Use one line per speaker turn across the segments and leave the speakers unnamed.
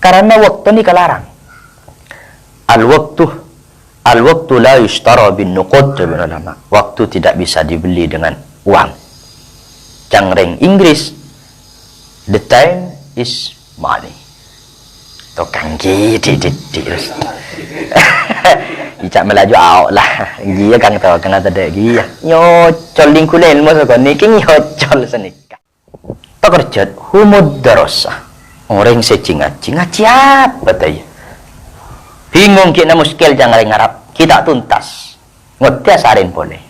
Karena waktu ini kelarang. Al-waktu la yushtara bin nuqud, ulama. Waktu tidak bisa dibeli dengan uang. Cangreng Inggris, the time is money. Tukang gidi terus. Icak melaju awak lah. Dia kan tahu kena tadi dia. Nyocol lingkulen masa kon niki nyocol senika. Pekerjaan humud darasa. Orang secinga-cinga siapa tadi? Bingung kita muskil jangan ngarap. Kita tuntas. Ngotia sarin boleh.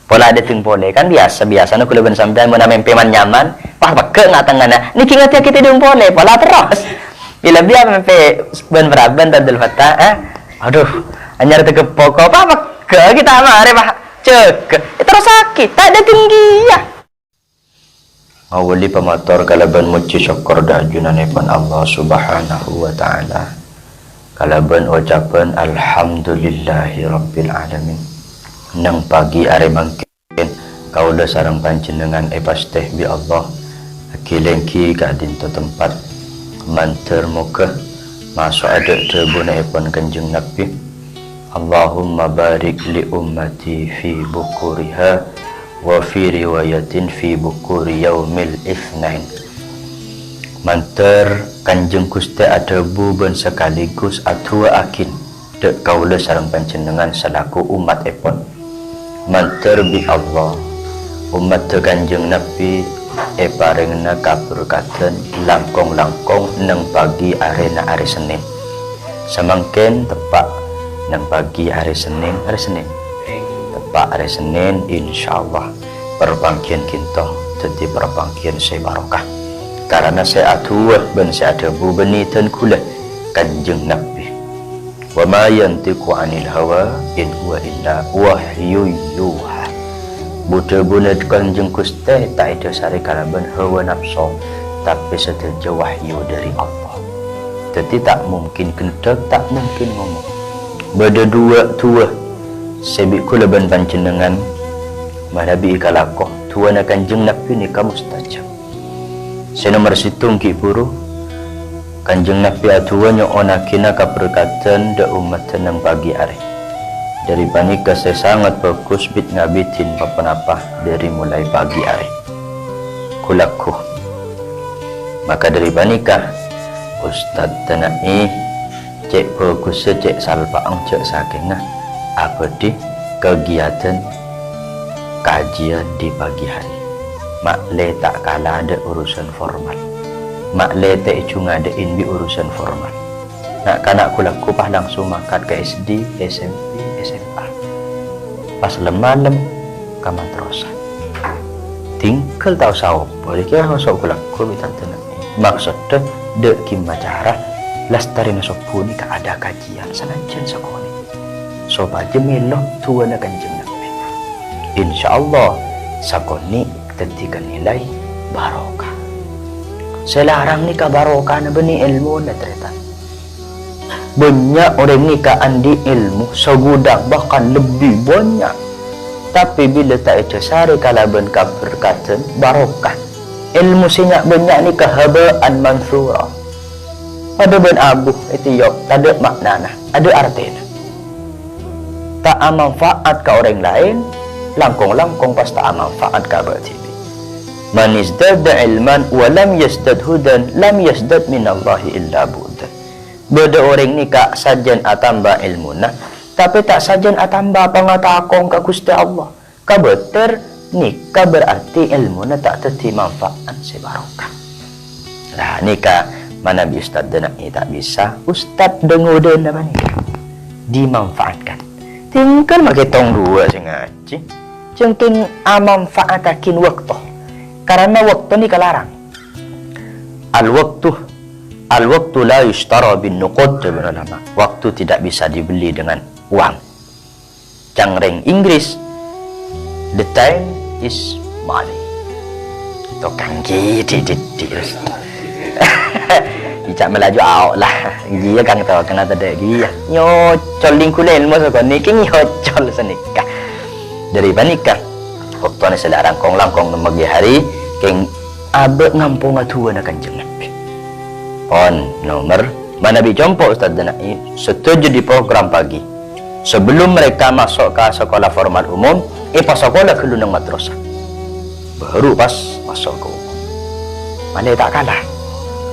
Pola ada ting boleh kan biasa nak kuliban sampai mana mempeman nyaman. Wah pakai ngatangana. Niki ngotia kita dong boleh. Pola terus. Bila biar mempe ben beraban tadul fata. Aduh, anyar tegepok apa pakai kita mare pak cek. Terus sakit. Tak ada tinggi ya. Awali pemator kalaban muji syukur dajunanepan Allah subhanahu wa ta'ala. Kalaban ucapan alhamdulillahi rabbil alamin. Nang pagi are mangkin kaula sareng panjenengan pasteh bi Allah akilengki ka dinto tempat manter muka masuk ada tebunaipun kanjeng Nabi. Allahumma barik li ummati fi bukuriha wa fi riwayatin fi bukuri yaumil itsnain. Manter kanjeng Gusti ada buben sekaligus atua akin dek kaula sareng panjenengan selaku umat epon. Manter bi Allah umat kanjeng Nabi parengna kaberkatan langkong-langkong nang pagi arena hari Senin. Samangken tepak nang pagi hari Senin tepak hari Senin insyaallah perbangkian kita jadi perbangkian saya barokah karena saya atuh ben saya ada bubenitan kula kanjeng Nabi. Wa ma yantiqu anil hawa in huwa illa wahyu yuha. Budak-budak kanjeng Gusti tak ada sari kalaban hawa nafsu tapi setuju wahyu dari Allah. Jadi tak mungkin kendak, tak mungkin ngomong. Bada dua tua sebik kula ban panjenengan manabi kalakoh tua na kanjeng Nabi ni kamu mustajab. Senomor situng ki puru kanjeng Nabi atua nyo onakina kaberkatan da umat tenang pagi hari. Dari panika saya sangat bagus bit ngabitin apa-apa dari mulai pagi hari. Kulaku. Maka dari panika Ustaz Tanai cek bagus cek salpaang cek sakena apa di kegiatan kajian di pagi hari. Makle tak kalah ada urusan formal. Makle tak cuma ada inbi urusan formal. Nak kanak kulaku pah langsung makan ke SD, SMP, SMA. Pas lem-lem kamar terusan. Tinggal tahu sahur. Boleh kira masuk kulaku minta tenang. Maksudnya dek kimacara lastari nasopun ni ada kajian sanajan sekolah. So baca melok tua na kanjeng Nabi. Insyaallah sakoni ketika nilai barokah. Selarang ni ka barokah na bani ilmu na terita. Banyak orang ni ka andi ilmu segudang bahkan lebih banyak. Tapi bila tak ecasari kalaban ka berkatan barokah. Ilmu sinyak banyak ni ka habaan mansura. Ada ben abu Etiop, tak ada maknana, ada artinya. Tak manfaat ke orang lain, langkong-langkong pas tak manfaat ke berarti. Man izdada ilman wa lam yazdad hudan lam yazdad minallahi illa budan. Beda orang ni kak sajan atamba ilmuna, tapi tak sajan atamba pangatakong ke Gusti Allah. Kabeter nikah berarti ilmuna tak teti manfaat sebarokah. Nah nikah mana bi Ustaz dan tak bisa Ustaz dengoden apa ni dimanfaatkan. Tinggal makai tong dua sing ngaji. Cengking manfaatakin waktu. Karena waktu ni kelarang. Al-waktu la yushtara bin nuqud, ulama. Waktu tidak bisa dibeli dengan uang. Cangreng Inggris, the time is money. Tukang gidi terus. Icak melaju awak lah. Dia kan tahu kena tadi dia. Nyocol lingkulen masa kon niki nyocol senika. Dari panika waktu ni selarang kong langkong pagi hari keng abek ngampung atua na kanjeng Nabi. Pon nomor Mana Nabi jumpa Ustaz Danai setuju di program pagi. Sebelum mereka masuk ke sekolah formal umum, pas sekolah ke lunang madrasah. Baru pas masuk ke umum. Mana tak kalah.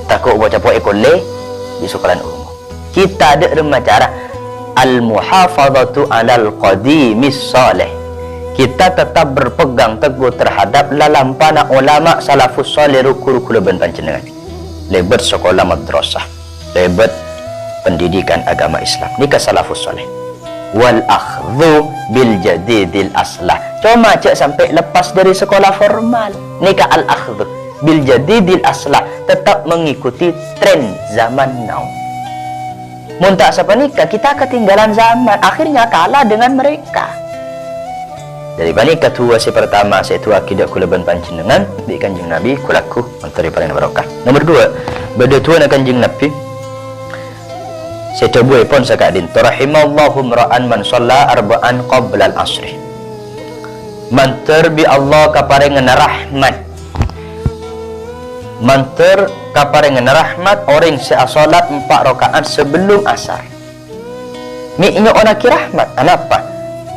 Takut baca poe koleh di sekolah umum. Kita ada remaja al-muhafazatu 'alal qadimis salih. Kita tetap berpegang teguh terhadap lalampana ulama salafus salih ruku-ruku leban panjenengan. Lebat sekolah madrasah, lebat pendidikan agama Islam. Ni ka salafus salih. Wal akhdhu bil jadidil aslah. Cuma cak sampai lepas dari sekolah formal. Ni ka al akhdhu bil jadidil aslah, tetap mengikuti tren zaman now. Mun tak siapa nikah, kita ketinggalan zaman, akhirnya kalah dengan mereka. Dari bani ketua si pertama, si tua akidah kulaban panjenengan di kanjeng Nabi kulaku menteri paling barokah. Nomor 2, beda tua nak kanjeng Nabi. Saya coba pun sakadin. Rahimallahu mra'an man shalla arba'an qabla al-asri. Manter bi Allah kaparingan rahmat. Manter kaparingan rahmat orang si salat 4 rakaat sebelum asar. Mi inyo ona ki rahmat. Kenapa?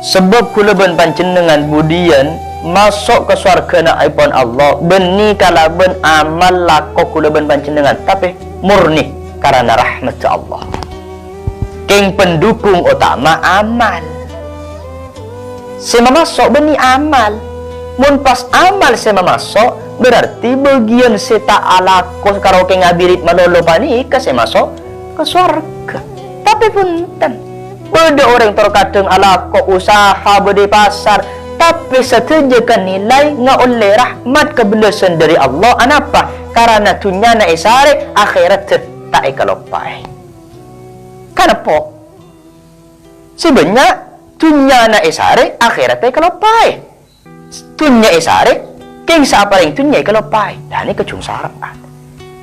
Sebab kulaban panjenengan budian masuk ke surga na aipon Allah beni kalaban amal lako kulaban panjenengan tapi murni karena rahmat Allah. Keng pendukung utama amal. Sema masuk beni amal. Mun pas amal sema masuk berarti bagian seta alako karo keng abirit malolo panika sema masuk ke surga. Tapi punten beda orang terkadang alako usaha bedi pasar tapi setujukan nilai nga oleh rahmat kebelasan dari Allah. Kenapa? Karena tunyana isare akhirat tak ikalopai. Kenapa? Sebenarnya tunyana isare akhirat tak ikalopai. Tunya isare keng sa paling tunya ikalopai. Dan ini kecungsaraan.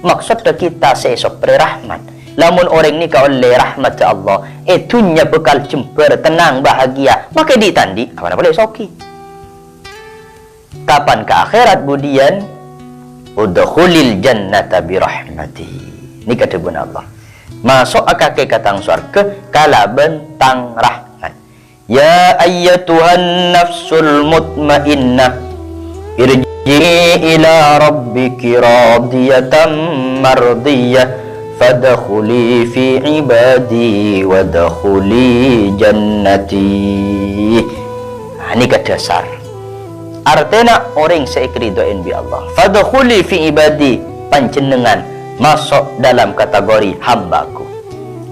Maksud kita seesok rahmat. Lamun orang ni kau oleh rahmat Allah, itunya bekal cemper, tenang, bahagia, maka ditandi, apa boleh soki. Kapan ke akhirat budian? Udkhulil jannata bi rahmati. Ni kata bun Allah. Masuk akake katang surga kalaban tang rahmat. Ya ayyatuhan nafsul mutmainnah irji'i ila rabbiki radiyatan mardiyah. Fadkhuli fi ibadi wadkhuli jannati. Ini kata dasar. Artinya orang seikridoin bi Allah. Fadkhuli fi ibadi, panjenengan masuk dalam kategori hambaku.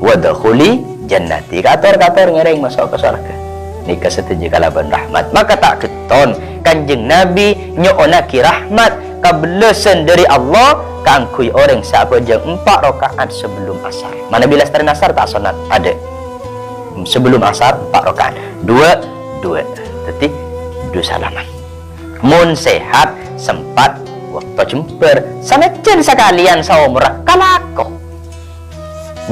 Wadkhuli jannati. Kator-kator ngereng masuk ke surga. Ini kesetuju kalaban rahmat. Maka tak keton kanjeng Nabi nyoonaki rahmat kebelasan dari Allah kangkui orang siapa jam 4 rakaat sebelum asar. Mana bila setari asar tak sunat? Ada. Sebelum asar 4 rakaat. 2 Jadi 2 salaman. Mun sehat sempat waktu jemper sanajan sekalian saumrah kalako.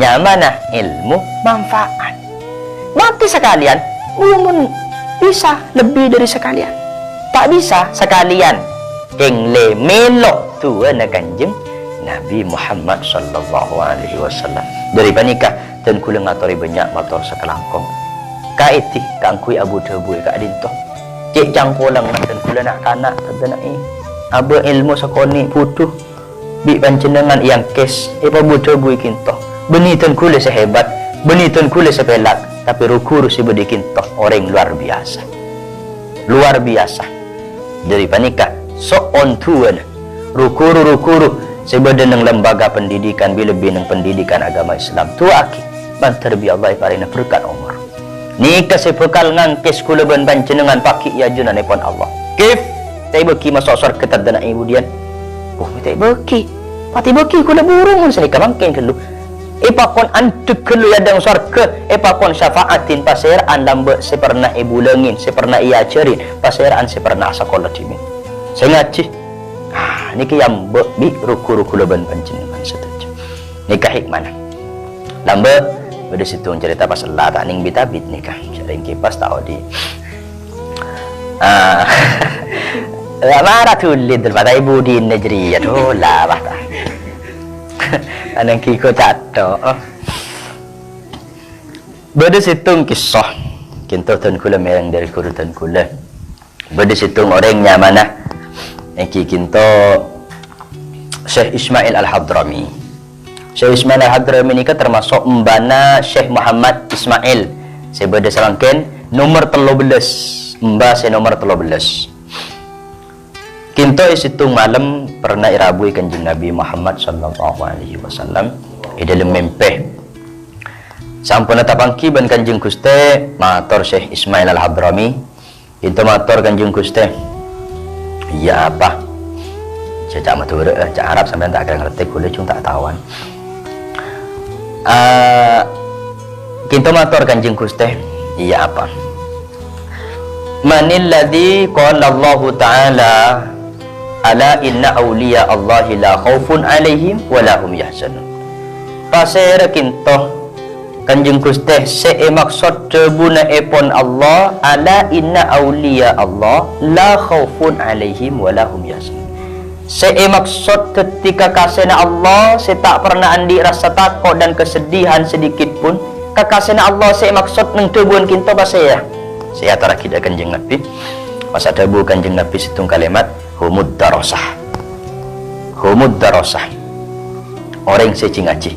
Nyamana ilmu manfaat. Mati sekalian, mun bisa lebih dari sekalian. Tak bisa sekalian. Keng le melok tua na kanjeng Nabi Muhammad sallallahu alaihi wasallam. Dari panikah dan kula ngatori banyak motor sekelangkong. Kaiti kangkui Abu Dhabi ka adinto. Cek cangkolang dan kula nak kanak tadana aba ilmu sakoni putuh bi panjenengan yang kes Abu Dhabi kinto. Benitan kula sehebat, benitan kula sepelak, tapi rukuru si bedikinto orang luar biasa. Luar biasa. Dari panikah so on tuan rukuru sebadan ng lembaga pendidikan bilebih ng pendidikan agama Islam tua aki banter bi Allah parina berkat umur ni kasi bekal ngangkes kulaban panjenengan paki yajunan ipon Allah kif tay beki masuk surga tadana ibu dian tay beki pati beki kula burung sani kamangken kelu ipakon antuk kelu yadang surga ipakon syafaatin pasiraan lambe sepernah ibu lengin sepernah ia cerin pasiraan sepernah sekolah dimin saya ngaji. Ini yang bi ruku-ruku leban panjenengan setuju. Nikah hikmana. Lambe pada situ cerita pasal lah tak ning bitabit nikah. Sering kipas tahu di. Marah tulid daripada ibu di negeri ya tu lah bah. Anang kiko cato. Beda situng kisah kinto tun kula merang dari kurutan kula. Beda situng orangnya mana? Eki kinto Syekh Ismail Al-Hadrami. Syekh Ismail Al-Hadrami ini termasuk mbana Syekh Muhammad Ismail. Saya beda serangken nomor 13. Mbah saya nomor 13. Kinto isitung malam pernah irabui kanjeng Nabi Muhammad sallallahu alaihi wasallam dalam mimpi. Sampun tapangki ban kanjeng Guste matur Syekh Ismail Al-Hadrami. Itu matur kanjeng Guste. Iya apa? Cak matur cak Arab sampean tak kira ngerti kula cung tak tawan. Kinto matur kanjeng Guste. Iya apa? Manil ladzi qala Allah Ta'ala ala inna awliya Allahi la khaufun alaihim wa lahum yahzanun. Pasera kinto kanjeng Gusti se maksud tebuna epon Allah ala inna awliya Allah la khaufun alaihim wa lahum yahzanun. Se maksud ketika kasena Allah se tak pernah andi rasa takut dan kesedihan sedikit pun. Kakasena Allah se maksud nang tebun kinto pasaya. Saya tara kita kanjeng Nabi. Masa tebu kanjeng Nabi situng kalimat humud darasah. Humud darasah. Orang secing-aci.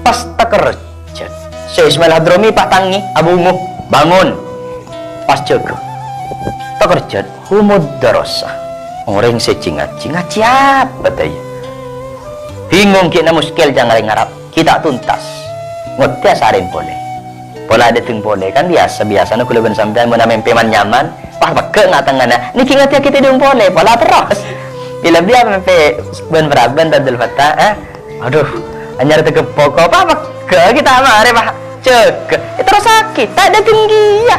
Pas tak kerja. Syekh Ismail Hadrami pak tangi abumu bangun pas jaga tak kerja humud darasah orang secing ngaci apa tadi bingung kita muskil jangan ngarap kita tuntas ngotia sarin boleh pola ada ting boleh kan biasa nak kuliban sampai mana mempeman nyaman pak pakai ngatangana niki ngatia kita dong boleh pola terus bila dia mempe ben beraban dan delfata aduh hanya ada pokok apa kita mari pak cek itu sakit tak ada tinggi ya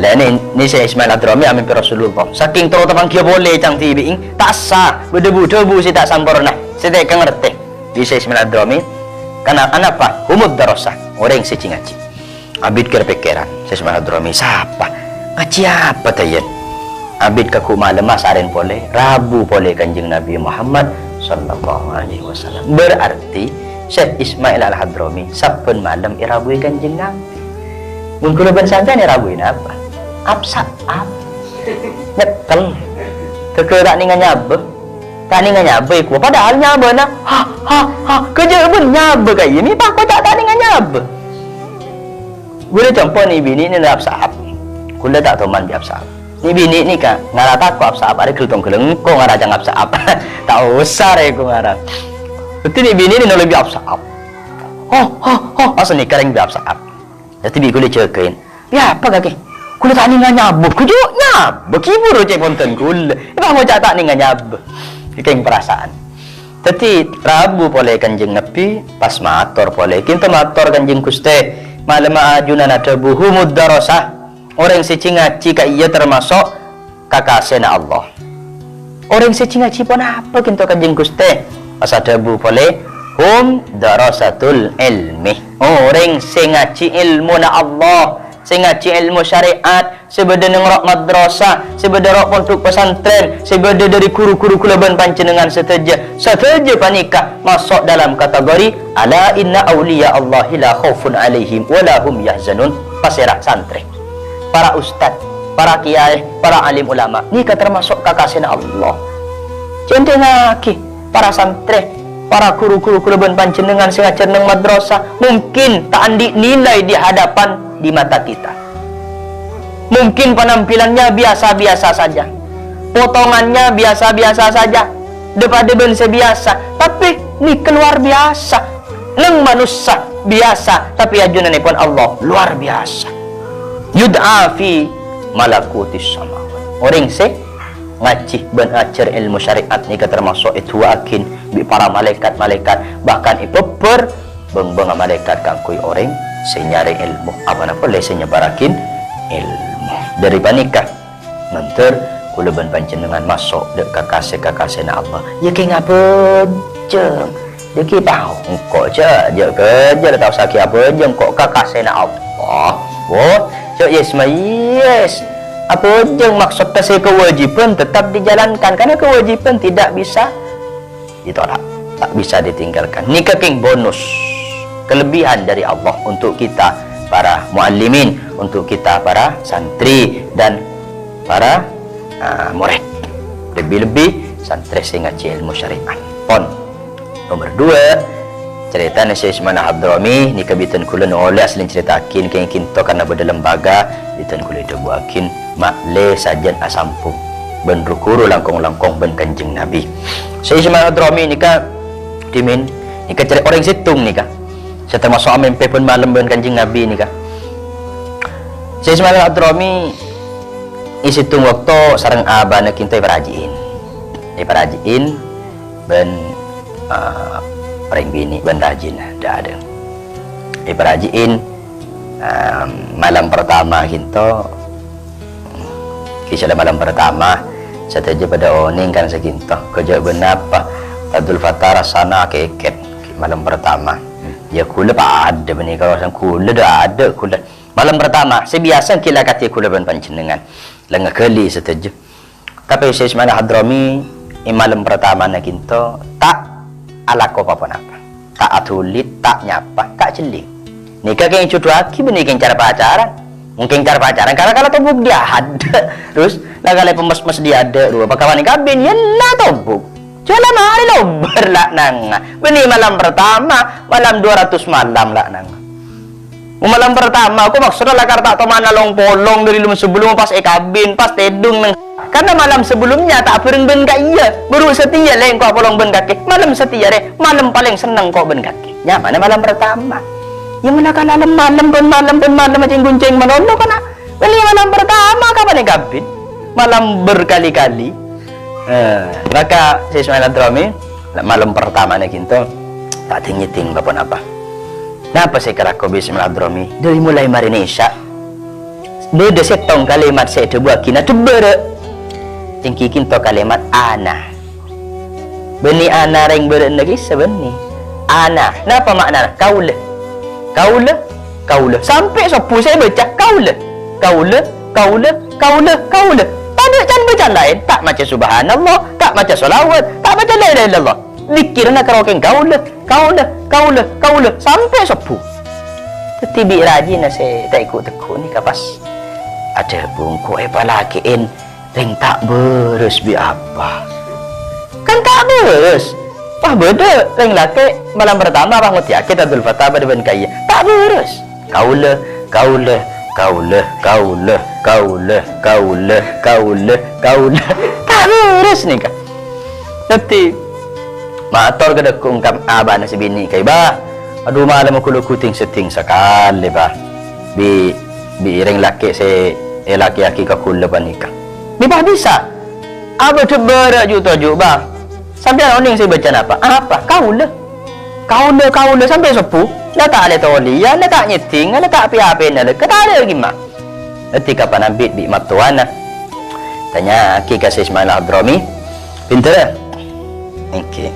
lah ini saya Ismail Hadrami amin Rasulullah saking terus tepang dia boleh cang tibi tak sah berdebu-debu si tak sampurna saya tak ngerti di saya Ismail Hadrami karena apa humud darasah orang si ngaji abid kepikiran saya Ismail Hadrami siapa ngaji apa tayen abid kaku malam masarin boleh Rabu boleh kanjeng Nabi Muhammad sallallahu alaihi wasallam berarti Syekh Ismail Al-Hadrami saben malam irabui kanjeng Nabi. Mun kula ben sampean irabuin apa? Absa nyekel. Teu tak ningan nyabe. Tak ningan nyabe ku padahal nyabe na. Ha kerja ben nyabe kaya ini pak kok tak ningan nyabe. Gula campur ni bini ni absa. Kula tak tahu man absa. Ni bini ni ka ngarata ko absa ada kelutong keleng ko ngaraja absa apa. Tak usah re ko ngarang. Betul ni bini ni lebih absaab. Asal ni kering lebih absaab. Jadi bi kulit cekain. Ya apa kaki? Kulit tak ni nganyab. Kujuk nyab. Bekibur cek ponten kul. Iba mau tak ni nganyab. Keng perasaan. Jadi Rabu boleh kanjeng Nabi pas matur boleh. Kinto matur kanjeng Gusti. Malam ajunan ada buhumud darasah. Orang secingaci ka iya termasuk kakasena Allah. Orang secingaci pun apa kinto kanjeng Gusti? Asal bu boleh darasatul ilmi orang sengaji ilmu na Allah sengaji ilmu syariat sebeda nengrok madrasah sebeda rok pondok pesantren sebeda dari guru-guru kulaban panjenengan seteja panika masuk dalam kategori ala inna awliya Allahi la khaufun alaihim wa lahum yahzanun pasirah santri para ustad para kiai para alim ulama ni termasuk kakasina Allah centengaki para santri, para guru-guru kulaban panjenengan sing ngajar nang madrasah mungkin tak andi nilai di hadapan di mata kita. Mungkin penampilannya biasa-biasa saja. Potongannya biasa-biasa saja. Depan-depan sebiasa, tapi ni keluar biasa. Nang manusia biasa, tapi ajunanipun Allah luar biasa. Yud'a fi malakutis samawat. Orang ngaji ben ajar ilmu syariat ni termasuk itu akin bi para malaikat-malaikat bahkan itu beng malaikat kangkui orang senyari ilmu apa napa le senyebarakin ilmu dari panikah nanti kula ben panjenengan masuk dek kakase-kakasena Allah ya ke ngabejeng dia ki tahu kok je kerja tahu sakit apa jeng kok kakasena Allah yes apa yang maksud saya kewajiban tetap dijalankan karena kewajiban tidak bisa ditolak tak bisa ditinggalkan ni keking bonus kelebihan dari Allah untuk kita para muallimin, untuk kita para santri dan para murid. Lebih-lebih santri sing ngaji ilmu syariat. Pon. Nomor 2, cerita Syekh Ismail Abdurrahmi ni kabitan kula oleh asli cerita akin keng kinto karena beda lembaga bitan kula itu buakin makle sajan asampung ben rukuru langkong-langkong ben Kanjeng Nabi. Syekh Ismail Abdurrahmi nika dimin nika cari orang situng nika. Saya termasuk amempe pun malam ben Kanjeng Nabi nika. Syekh Ismail Abdurrahmi isitung waktu sareng abana kinto iparajiin. Iparajiin ben paling bini ben rajin dah ada. Iparajiin malam pertama kinto kisah malam pertama setelah pada oning kan seginto kerja benapa Abdul Fattah rasana keket malam pertama ya kula ada benih kawasan kula dah ada kula malam pertama sebiasa kila kati kula ben panjenengan lengah kali setuju tapi Syekh Ismail Abdurrahmi malam pertama nak kinto tak alako apa-apa tak atulit tak nyapa tak celing nikah keng cucu aki benih keng cara pacaran mungkin cara pacaran karena kalau tobuk dia ada terus lah kalau pemes-mes dia ada dua kawan kabin ya lah tobuk jalan hari lobar lah nang benih malam pertama malam 200 malam lah nang malam pertama aku maksudnya lah karena tak mana long polong dari lum sebelum pas kabin pas tedung nang karena malam sebelumnya tak pernah ben kak iya baru setia leng kau polong ben kaki malam setia deh malam paling senang kau ben kaki nyaman malam pertama yang mana kan malam macam gunceng manono kan beli malam pertama kapan yang kabin malam berkali-kali maka Syekh Ismail Abdurrahmi malam pertama nak kinto tak ting apa napa saya kira kau Ismail Abdurrahmi dari mulai Indonesia beda setong kalimat saya coba kina tebere tingki kinto kalimat ana beni ana ring berenegi sebeni ana napa makna kaula sampai sopu saya baca kaula tak ada can baca lain tak macam subhanallah tak macam solawat tak macam la ilaha illallah dikir nak karaoke kaula sampai sopu tetibi rajin saya tak ikut tekuk ni kapas ada bungku palakiin ring tak beres bi apa kan tak beres wah beda ring laki malam pertama bang mutia kita Abdul Fattah pada ben kaya tak beres kaula tak beres ni kan nanti mator kada kungkap abah nasi bini kay ba aduh malam aku lukuting seting sekali ba bi ring laki se laki-laki ka kula panika bi bah bisa abah tebara ju ba sampai oning saya baca apa kaula sampai sepuh dah tak ada tolian dah tak nyeting dah tak api-api dah kata ada lagi mak ketika panambit bi matuana tanya aki kasih Ismail Abdurrahmi pintar okey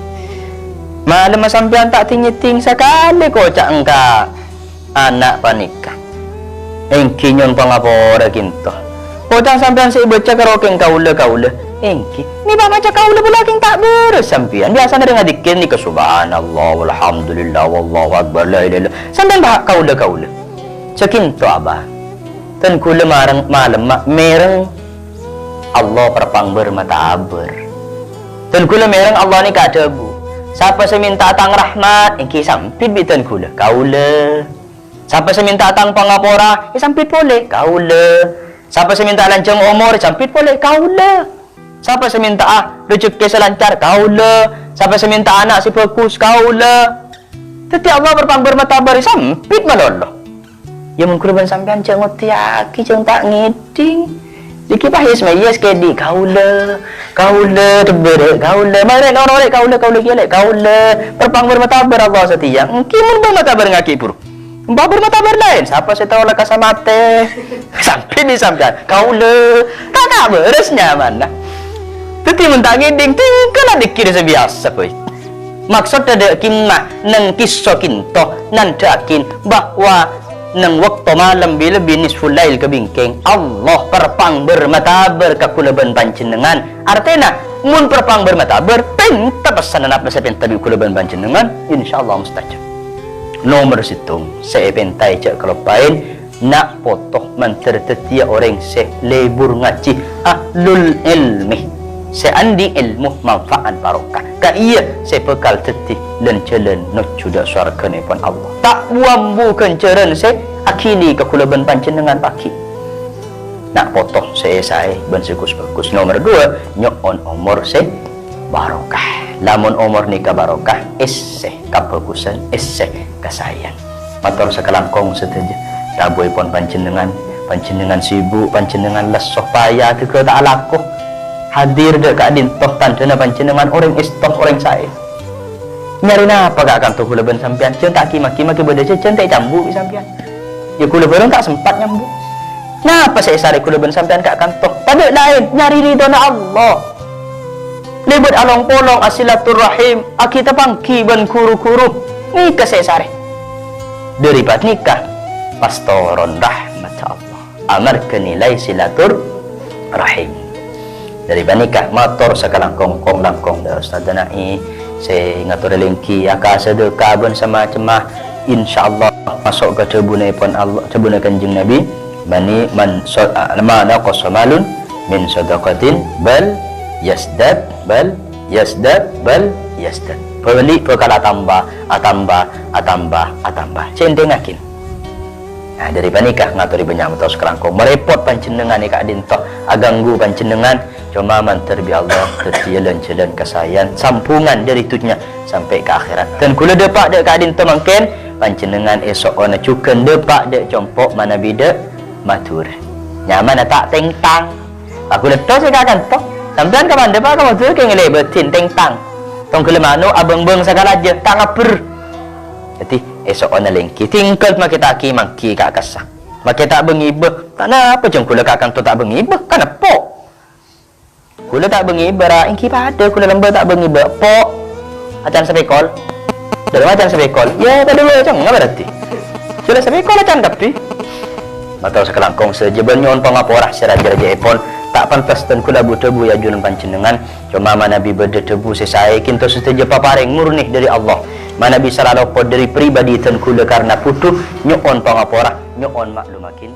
malam sampean tak nyeting sekali kocak engka anak panika engki nyon pangapora kinto kocak sampean saya baca karaoke kaula engki ni ba macam kaula pula king tak beres sampean biasa ada ngadikir ni ke subhanallah walhamdulillah wallahu akbar la ilaha illallah sampean bah kaula sekinto abah tan kula marang malam mereng Allah perpang bermata aber tan kula mereng Allah ni kada bu siapa seminta tang rahmat engki sampit bitan kula kaula siapa seminta tang pangapora sampit boleh kaula siapa seminta lancang umur sampit boleh kaula siapa seminta rezeki selancar kaula siapa seminta anak si fokus kaula tetapi Allah berpang bermata bari sampit malolo ya mun kurban sampean ceng ngotiaki ceng tak ngiding diki pahis mayes kedi kaula tebere kaula mare norek kaula kiale kaula berpang bermata bar Allah setia engki mun bermata bar ngaki pur mbak bermata bar lain siapa saya tahu lah kasamate sampai di sampean kaula tak beresnya mana teti mentangin ding tingkala dikira sebiasa koi maksud ada kinna nang kisah kinto nan dakin bahwa nang waktu malam bila binisful lail kebingkeng Allah perpang bermatabar kakulaban panjenengan artinya mun perpang bermatabar penta pesanan apa saya penta bi kulaban panjenengan insyaallah mustajab nomor situng saya pentai cak kelopain nak potoh manter tetia orang se lebur ngaji ahlul ilmi se andi ilmu manfaat barokah ka iya se bekal teti dan celen no cuda syarga ni pun Allah tak buam bukan ceren se akili ke kulaban panjenengan paki nak potoh se saya ben bagus nomor 2 nyon umur se barokah lamun umur nikah barokah isse kabagusan isse kasayang matur sakalangkong setuju taboi pun panjenengan sibuk panjenengan lesoh payah teu tak lakuh hadir dek kadin toh tandana panjenengan orang istoh orang saya nyari napa gak akan tuh kulaban sampean ceun tak maki beda ceun tak cambu sampean ya kulaban tak sempat nyambung napa saya sare kulaban sampean gak akan toh pada lain nyari ridona Allah libut along polong asilaturrahim kita pangki ban kuru-kuru nikah saya sare daripada nikah pastoron rahmat Allah amar ke nilai silatur rahim daripada nikah motor sekalangkong langkong da Ustaz Danai saya ngatur lengki aka sedekah ben sama cemah insyaallah masuk ke cebunai pun Allah cebunai kanjeng Nabi bani man mana qasamalun min sadaqatin bal yasdad beli perkara tambah centengakin nah daripada nikah ngaturi banyak motor sekelangkong merepot panjenengan ni kak dintoh aganggu panjenengan cuma mantar bi Allah terjalan kesayan sampungan dari tujunya sampai ke akhirat dan kula depak dek kak dintoh mungkin panjenengan esok ona cuken depak dek compok mana bida matur nyaman tak tengtang aku letos saya akan toh sampean kapan depak kamu tu ke ngelebetin tengtang tong kelemanu abang-bang segala aja tak ngaper jadi esok ona lengki tinggal kita aki mangki kak kasah maki tak bengibah tak apa jeng kula kakang tu tak bengibah kan apa kula tak bengibah ingki pada kula lembah tak bengibah pok acan sepekol dalam acan sepekol ya tak dulu acan ngapa berarti sudah sepekol acan tapi matau sekelangkong sejeban nyon pangaporah seraja-raja epon tak pantas dan kula butebu ya junan panjenengan cuma Nabi berdebu sesai kinto setuju paparing murni dari Allah mana bisa lalopod dari pribadi tan kula karena putuh nyon pangaporah nyon maklumakin